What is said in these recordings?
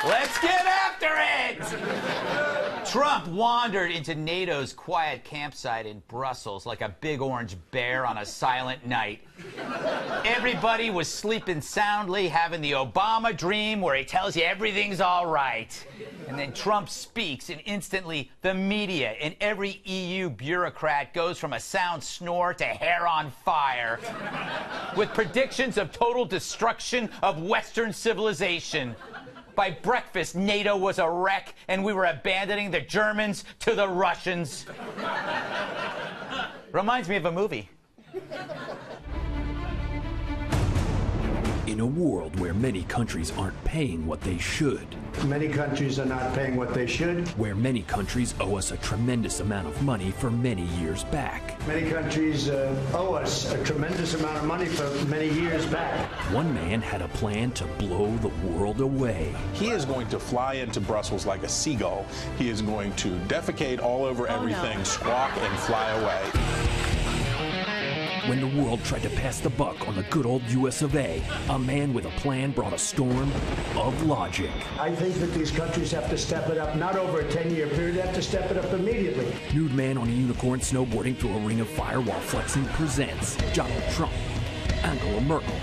Let's get after it! Trump wandered into NATO's quiet campsite in Brussels like a big orange bear on a silent night. Everybody was sleeping soundly, having the Obama dream where he tells you everything's all right. And then Trump speaks, and instantly the media and every EU bureaucrat goes from a sound snore to hair on fire, with predictions of total destruction of Western civilization. By breakfast, NATO was a wreck, and we were abandoning the Germans to the Russians. Reminds me of a movie. In a world where many countries aren't paying what they should. Many countries are not paying what they should. Where many countries owe us a tremendous amount of money for many years back. Many countries owe us a tremendous amount of money for many years back. One man had a plan to blow the world away. He is going to fly into Brussels like a seagull. He is going to defecate all over everything, squawk, and fly away. When the world tried to pass the buck on the good old US of A, a man with a plan brought a storm of logic. I think that these countries have to step it up, not over a 10-year period, they have to step it up immediately. Nude man on a unicorn snowboarding through a ring of fire while flexing presents Donald Trump, Angela Merkel,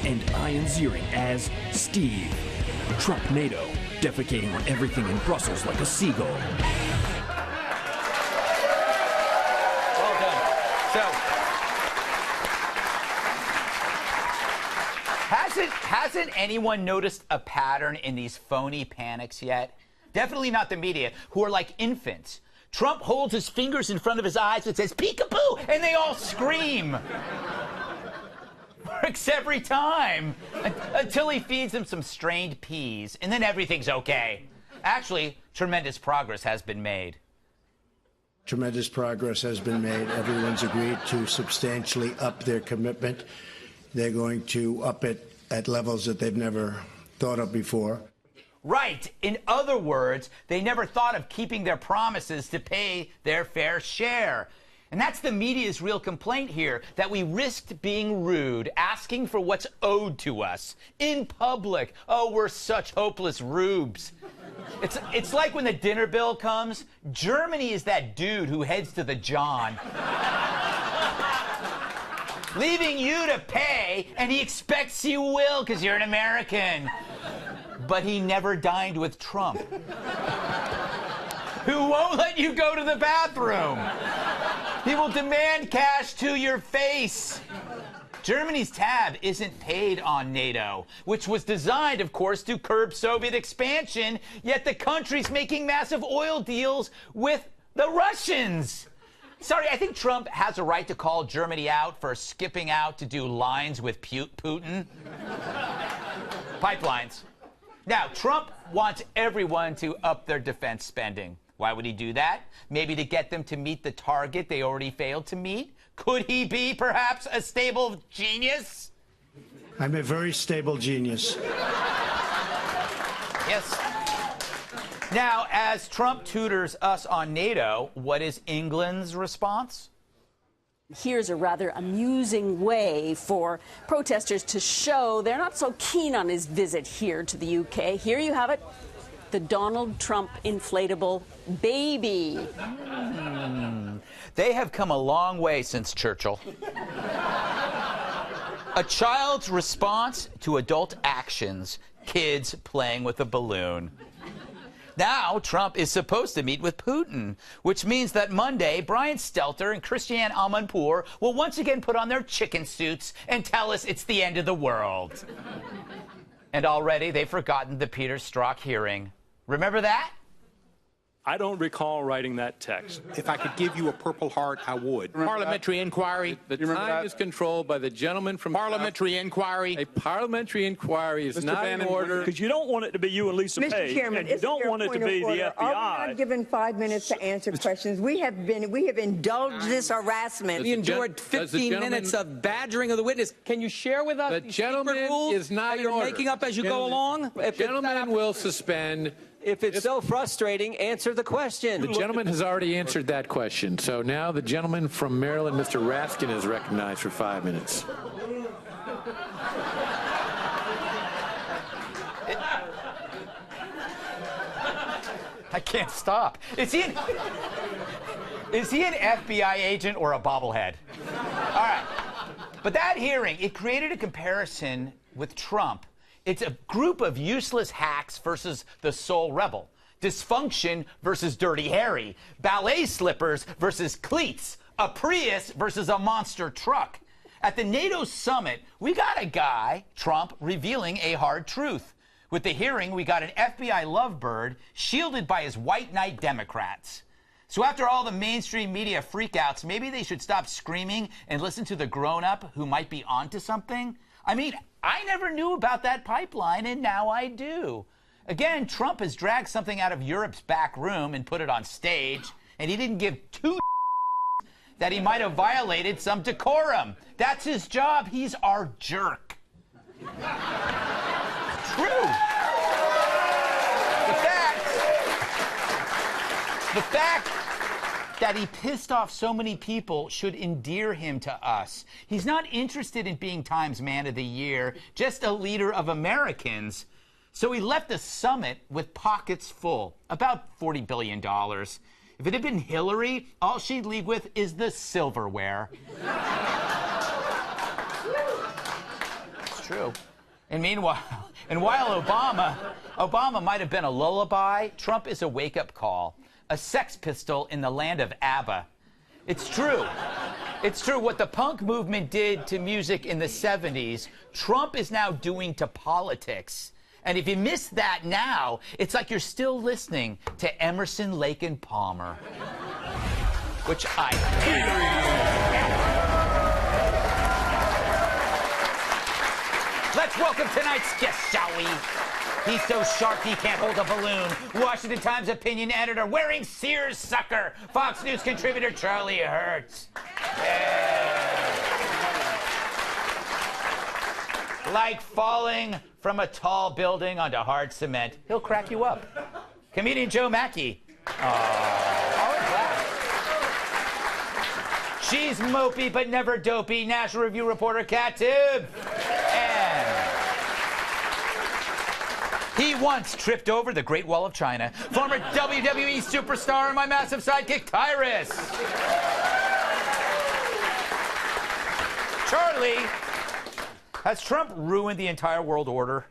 and Ian Ziering as Steve. Trump NATO, defecating on everything in Brussels like a seagull. Well done. So, hasn't anyone noticed a pattern in these phony panics yet? Definitely not the media, who are like infants. Trump holds his fingers in front of his eyes and says, "Peekaboo," and they all scream. Works every time. Until he feeds them some strained peas, and then everything's okay. Actually, tremendous progress has been made. Tremendous progress has been made. Everyone's agreed to substantially up their commitment. They're going to up it at levels that they've never thought of before. Right. In other words, they never thought of keeping their promises to pay their fair share. And that's the media's real complaint here, that we risked being rude, asking for what's owed to us in public. Oh, we're such hopeless rubes. It's like when the dinner bill comes, Germany is that dude who heads to the John, leaving you to pay, and he expects you will because you're an American. But he never dined with Trump, who won't let you go to the bathroom. He will demand cash to your face. Germany's tab isn't paid on NATO, which was designed, of course, to curb Soviet expansion, yet the country's making massive oil deals with the Russians. Sorry, I think Trump has a right to call Germany out for skipping out to do lines with Putin. Pipelines. Now, Trump wants everyone to up their defense spending. Why would he do that? Maybe to get them to meet the target they already failed to meet? Could he be, perhaps, a stable genius? I'm a very stable genius. Yes. Now, as Trump tutors us on NATO, what is England's response? Here's a rather amusing way for protesters to show they're not so keen on his visit here to the UK. Here you have it, the Donald Trump inflatable baby. They have come a long way since Churchill. A child's response to adult actions, kids playing with a balloon. Now, Trump is supposed to meet with Putin, which means that Monday, Brian Stelter and Christiane Amanpour will once again put on their chicken suits and tell us it's the end of the world. And already they've forgotten the Peter Strzok hearing. Remember that? I don't recall writing that text. If I could give you a Purple Heart, I would. Parliamentary inquiry. The time is controlled by the gentleman from Parliamentary inquiry. A parliamentary inquiry is not in order. Because you don't want it to be you and Lisa Mr. Page. Chairman, and you don't want it to be the FBI. Are we not given 5 minutes to answer questions? We have indulged this harassment. We endured 15 minutes of badgering of the witness. Can you share with us the gentleman rules is not that you're making up as you go along? The gentleman will suspend. If it's so frustrating, answer the question. The gentleman has already answered that question. So now the gentleman from Maryland, Mr. Raskin, is recognized for 5 minutes. I can't stop. Is he an FBI agent or a bobblehead? All right. But that hearing, it created a comparison with Trump. It's a group of useless hacks versus the sole rebel. Dysfunction versus Dirty Harry. Ballet slippers versus cleats. A Prius versus a monster truck. At the NATO summit, we got a guy, Trump, revealing a hard truth. With the hearing, we got an FBI lovebird shielded by his white knight Democrats. So after all the mainstream media freakouts, maybe they should stop screaming and listen to the grown-up who might be onto something? I mean, I never knew about that pipeline, and now I do. Again, Trump has dragged something out of Europe's back room and put it on stage, and he didn't give two that he might have violated some decorum. That's his job. He's our jerk. True. The fact that he pissed off so many people should endear him to us. He's not interested in being Times Man of the Year, just a leader of Americans. So he left the summit with pockets full, about $40 billion. If it had been Hillary, all she'd leave with is the silverware. It's true. And meanwhile, while Obama might have been a lullaby, Trump is a wake-up call. A sex pistol in the land of ABBA. It's true. It's true. What the punk movement did to music in the 70s, Trump is now doing to politics. And if you miss that now, it's like you're still listening to Emerson, Lake and Palmer. Which I hate. Let's welcome tonight's guest, shall we? He's so sharp he can't hold a balloon. Washington Times opinion editor wearing Sears sucker. Fox News contributor Charlie Hertz. Yeah. Like falling from a tall building onto hard cement, he'll crack you up. Comedian Joe Mackey. She's mopey but never dopey. National Review reporter Kat Tibb. He once tripped over the Great Wall of China. Former WWE superstar and my massive sidekick, Tyrus. Charlie, has Trump ruined the entire world order?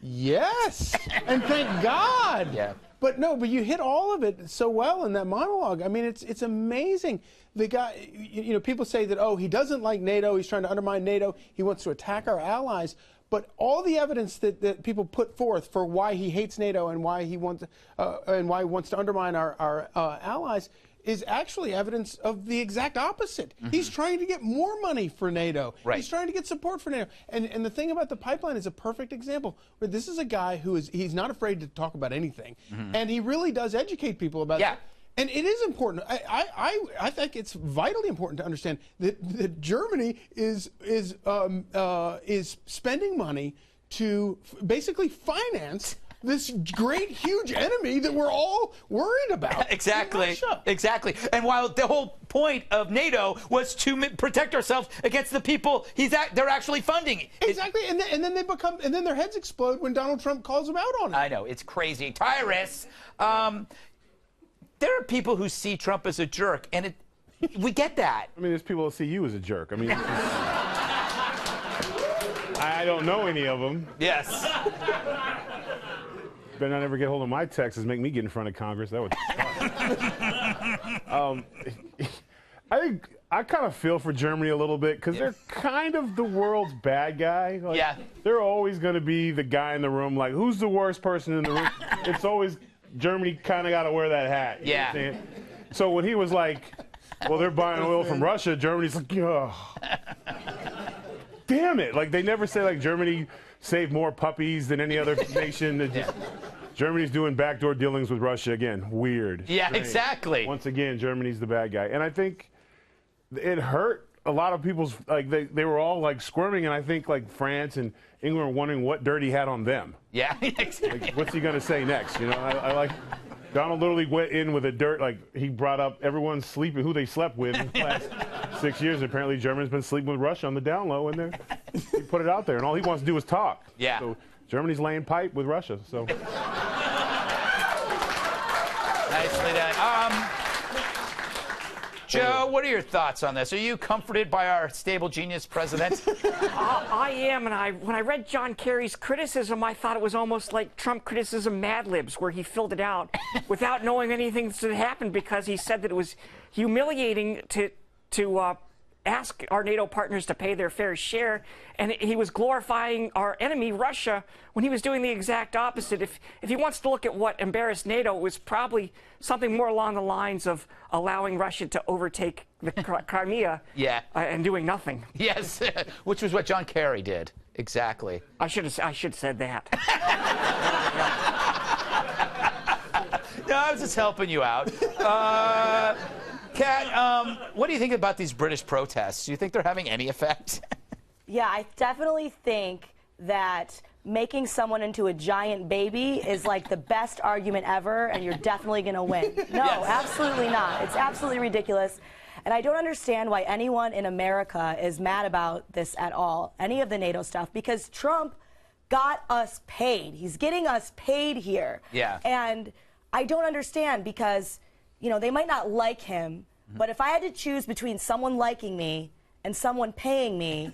Yes, and thank God. Yeah. But you hit all of it so well in that monologue. I mean, it's amazing. The guy, people say that, oh, he doesn't like NATO. He's trying to undermine NATO. He wants to attack our allies. But all the evidence that people put forth for why he hates NATO and why he wants to undermine our allies is actually evidence of the exact opposite. Mm-hmm. He's trying to get more money for NATO. Right. He's trying to get support for NATO. And the thing about the pipeline is a perfect example where this is a guy he's not afraid to talk about anything. Mm-hmm. And he really does educate people about it. And it is important. I think it's vitally important to understand that Germany is spending money to basically finance this great, huge enemy that we're all worried about. Exactly. Exactly. And while the whole point of NATO was to protect ourselves against the people they're actually funding. Exactly. And then their heads explode when Donald Trump calls them out on it. I know. It's crazy. Tyrus. There are people who see Trump as a jerk, and we get that. I mean, there's people that see you as a jerk. I mean, I don't know any of them. Yes. Better not ever get hold of my texts and make me get in front of Congress. That would I think I kind of feel for Germany a little bit because they're kind of the world's bad guy. Like, they're always going to be the guy in the room, like, who's the worst person in the room? It's always Germany kind of got to wear that hat. You know what I'm saying? So when he was like, well, they're buying oil from Russia, Germany's like, oh, damn it. Like, they never say, like, Germany saved more puppies than any other nation. Germany's doing backdoor dealings with Russia again. Weird. Yeah, exactly. Once again, Germany's the bad guy. And I think it hurt a lot of people's, like, they were all, like, squirming, and I think, like, France and England were wondering what dirt he had on them. Yeah, exactly. Like, what's he going to say next? You know, I like, Donald literally went in with a dirt, like, he brought up everyone sleeping, who they slept with in the last 6 years. Apparently, Germany's been sleeping with Russia on the down low, and he put it out there, and all he wants to do is talk. Yeah. So Germany's laying pipe with Russia, so. Nicely done. Joe, what are your thoughts on this? Are you comforted by our stable genius president? I am, and when I read John Kerry's criticism, I thought it was almost like Trump criticism Mad Libs, where he filled it out without knowing anything that happened, because he said that it was humiliating to ask our NATO partners to pay their fair share, and he was glorifying our enemy, Russia, when he was doing the exact opposite. If he wants to look at what embarrassed NATO, it was probably something more along the lines of allowing Russia to overtake the Crimea and doing nothing. Yes, which was what John Kerry did. Exactly. I should have said that. No, I was just helping you out. Kat, what do you think about these British protests? Do you think they're having any effect? Yeah, I definitely think that making someone into a giant baby is like the best argument ever, and you're definitely going to win. No, absolutely not. It's absolutely ridiculous. And I don't understand why anyone in America is mad about this at all, any of the NATO stuff, because Trump got us paid. He's getting us paid here. Yeah. And I don't understand because, you know, they might not like him, but if I had to choose between someone liking me and someone paying me,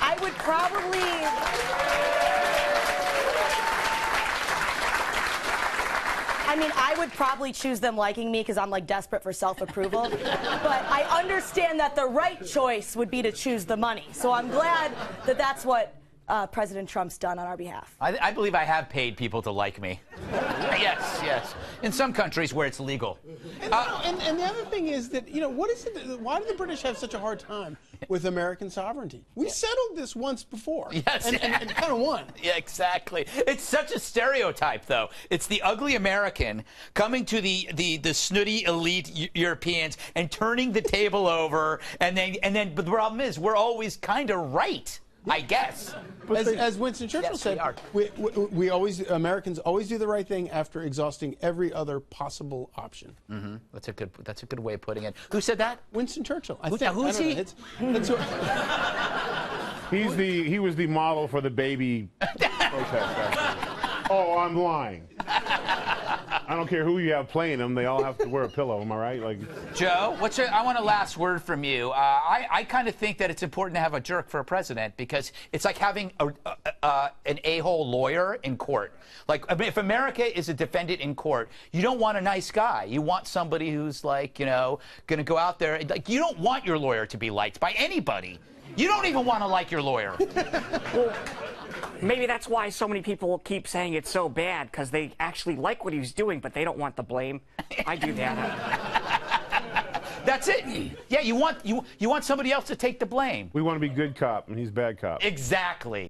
I would probably... I mean, I would probably choose them liking me because I'm like desperate for self-approval. But I understand that the right choice would be to choose the money. So I'm glad that that's what President Trump's done on our behalf. I believe I have paid people to like me. Yes, yes. In some countries where it's legal. And the other thing is that, you know, what is it? Why do the British have such a hard time with American sovereignty? We settled this once before. Yes. And kind of won. Yeah, exactly. It's such a stereotype, though. It's the ugly American coming to the snooty elite Europeans and turning the table over, but the problem is we're always kind of right. I guess. As Winston Churchill said, we always, Americans always do the right thing after exhausting every other possible option. Mm-hmm. That's a good way of putting it. Who said that? Winston Churchill. Who's he? He was the model for the baby protest. Oh, I'm lying. I don't care who you have playing them; they all have to wear a pillow. Am I right? Like, Joe, I want a last word from you. I kind of think that it's important to have a jerk for a president because it's like having an a-hole lawyer in court. Like, I mean, if America is a defendant in court, you don't want a nice guy. You want somebody who's like, you know, going to go out there. Like, you don't want your lawyer to be liked by anybody. You don't even want to like your lawyer. Well, maybe that's why so many people keep saying it's so bad, because they actually like what he's doing, but they don't want the blame. I do that. That's it. Yeah, you want somebody else to take the blame. we want to be good cop, and he's bad cop. Exactly.